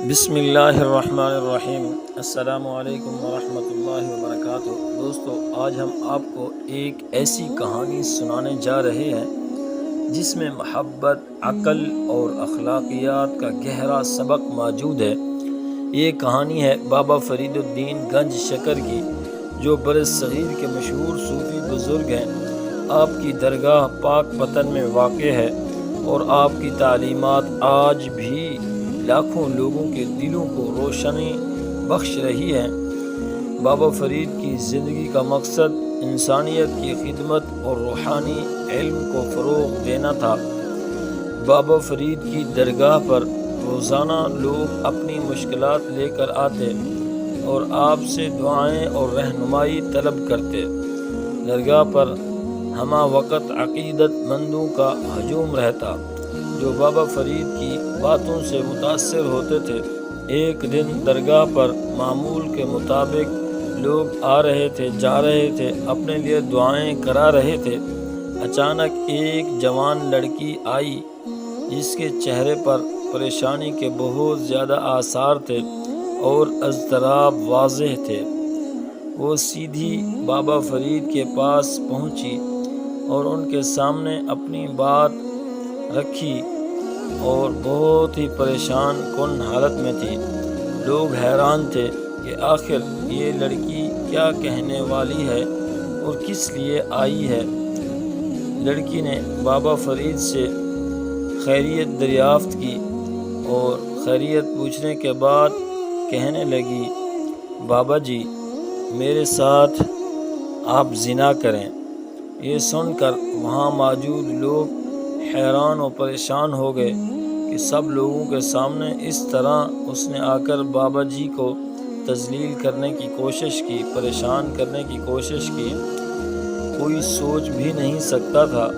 بسم اللہ الرحمن الرحیم۔ السلام علیکم ورحمۃ اللہ وبرکاتہ۔ دوستو، آج ہم آپ کو ایک ایسی کہانی سنانے جا رہے ہیں جس میں محبت، عقل اور اخلاقیات کا گہرا سبق موجود ہے۔ یہ کہانی ہے بابا فرید الدین گنج شکر کی، جو برصغیر کے مشہور صوفی بزرگ ہیں۔ آپ کی درگاہ پاک پتن میں واقع ہے اور آپ کی تعلیمات آج بھی لاکھوں لوگوں کے دلوں کو روشنی بخش رہی ہے۔ بابا فرید کی زندگی کا مقصد انسانیت کی خدمت اور روحانی علم کو فروغ دینا تھا۔ بابا فرید کی درگاہ پر روزانہ لوگ اپنی مشکلات لے کر آتے اور آپ سے دعائیں اور رہنمائی طلب کرتے۔ درگاہ پر ہمہ وقت عقیدت مندوں کا ہجوم رہتا، جو بابا فرید کی باتوں سے متاثر ہوتے تھے۔ ایک دن درگاہ پر معمول کے مطابق لوگ آ رہے تھے، جا رہے تھے، اپنے لیے دعائیں کرا رہے تھے۔ اچانک ایک جوان لڑکی آئی جس کے چہرے پر پریشانی کے بہت زیادہ آثار تھے اور اضطراب واضح تھے۔ وہ سیدھی بابا فرید کے پاس پہنچی اور ان کے سامنے اپنی بات رکھی اور بہت ہی پریشان کن حالت میں تھی۔ لوگ حیران تھے کہ آخر یہ لڑکی کیا کہنے والی ہے اور کس لیے آئی ہے۔ لڑکی نے بابا فرید سے خیریت دریافت کی اور خیریت پوچھنے کے بعد کہنے لگی، بابا جی، میرے ساتھ آپ زنا کریں۔ یہ سن کر وہاں موجود لوگ حیران و پریشان ہو گئے کہ سب لوگوں کے سامنے اس طرح اس نے آ کر بابا جی کو تذلیل کرنے کی کوشش کی، پریشان کرنے کی کوشش کی۔ کوئی سوچ بھی نہیں سکتا تھا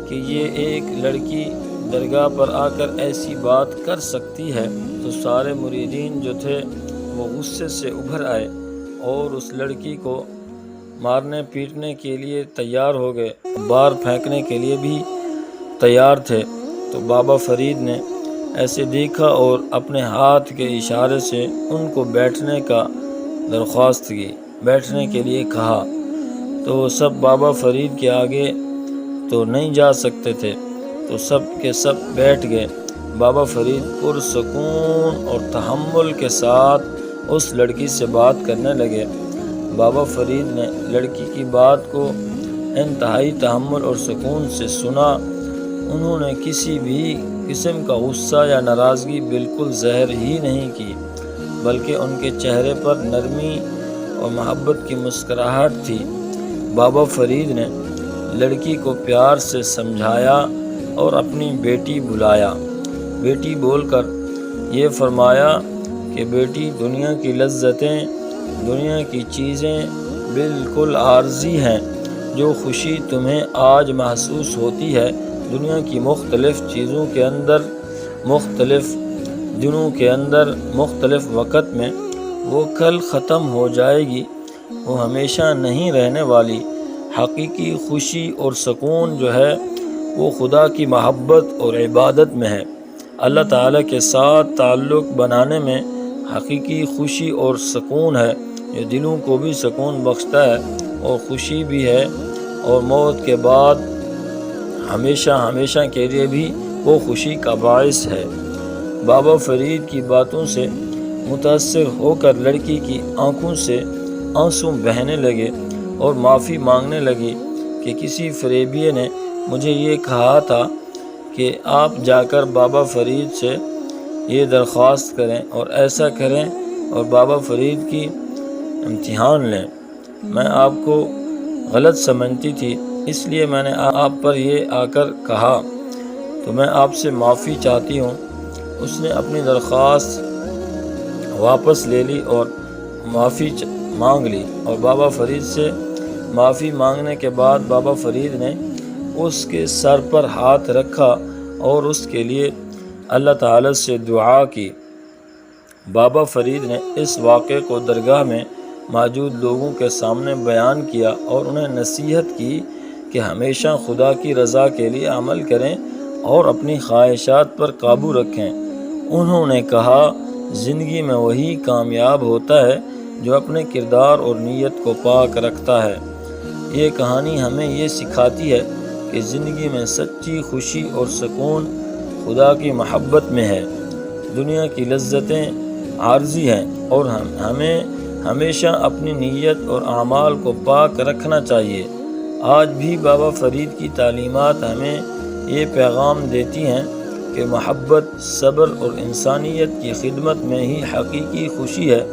کہ یہ ایک لڑکی درگاہ پر آ کر ایسی بات کر سکتی ہے۔ تو سارے مریدین جو تھے وہ غصے سے ابھر آئے اور اس لڑکی کو مارنے پیٹنے کے لیے تیار ہو گئے، بار پھینکنے کے لیے بھی تیار تھے۔ تو بابا فرید نے ایسے دیکھا اور اپنے ہاتھ کے اشارے سے ان کو بیٹھنے کا درخواست کی، بیٹھنے کے لیے کہا۔ تو وہ سب بابا فرید کے آگے تو نہیں جا سکتے تھے، تو سب کے سب بیٹھ گئے۔ بابا فرید پرسکون اور تحمل کے ساتھ اس لڑکی سے بات کرنے لگے۔ بابا فرید نے لڑکی کی بات کو انتہائی تحمل اور سکون سے سنا۔ انہوں نے کسی بھی قسم کا غصہ یا ناراضگی بالکل ظاہر ہی نہیں کی، بلکہ ان کے چہرے پر نرمی اور محبت کی مسکراہٹ تھی۔ بابا فرید نے لڑکی کو پیار سے سمجھایا اور اپنی بیٹی بلایا۔ بیٹی بول کر یہ فرمایا کہ بیٹی، دنیا کی لذتیں، دنیا کی چیزیں بالکل عارضی ہیں۔ جو خوشی تمہیں آج محسوس ہوتی ہے دنیا کی مختلف چیزوں کے اندر، مختلف دنوں کے اندر، مختلف وقت میں، وہ کل ختم ہو جائے گی، وہ ہمیشہ نہیں رہنے والی۔ حقیقی خوشی اور سکون جو ہے وہ خدا کی محبت اور عبادت میں ہے۔ اللہ تعالیٰ کے ساتھ تعلق بنانے میں حقیقی خوشی اور سکون ہے۔ یہ دلوں کو بھی سکون بخشتا ہے اور خوشی بھی ہے، اور موت کے بعد ہمیشہ ہمیشہ کے لیے بھی وہ خوشی کا باعث ہے۔ بابا فرید کی باتوں سے متاثر ہو کر لڑکی کی آنکھوں سے آنسو بہنے لگے اور معافی مانگنے لگی کہ کسی فریبیے نے مجھے یہ کہا تھا کہ آپ جا کر بابا فرید سے یہ درخواست کریں اور ایسا کریں اور بابا فرید کی امتحان لیں۔ میں آپ کو غلط سمجھتی تھی، اس لیے میں نے آپ پر یہ آ کر کہا، تو میں آپ سے معافی چاہتی ہوں۔ اس نے اپنی درخواست واپس لے لی اور معافی مانگ لی، اور بابا فرید سے معافی مانگنے کے بعد بابا فرید نے اس کے سر پر ہاتھ رکھا اور اس کے لیے اللہ تعالیٰ سے دعا کی۔ بابا فرید نے اس واقعے کو درگاہ میں موجود لوگوں کے سامنے بیان کیا اور انہیں نصیحت کی کہ ہمیشہ خدا کی رضا کے لیے عمل کریں اور اپنی خواہشات پر قابو رکھیں۔ انہوں نے کہا زندگی میں وہی کامیاب ہوتا ہے جو اپنے کردار اور نیت کو پاک رکھتا ہے۔ یہ کہانی ہمیں یہ سکھاتی ہے کہ زندگی میں سچی خوشی اور سکون خدا کی محبت میں ہے۔ دنیا کی لذتیں عارضی ہیں اور ہمیں ہمیشہ اپنی نیت اور اعمال کو پاک رکھنا چاہیے۔ آج بھی بابا فرید کی تعلیمات ہمیں یہ پیغام دیتی ہیں کہ محبت، صبر اور انسانیت کی خدمت میں ہی حقیقی خوشی ہے۔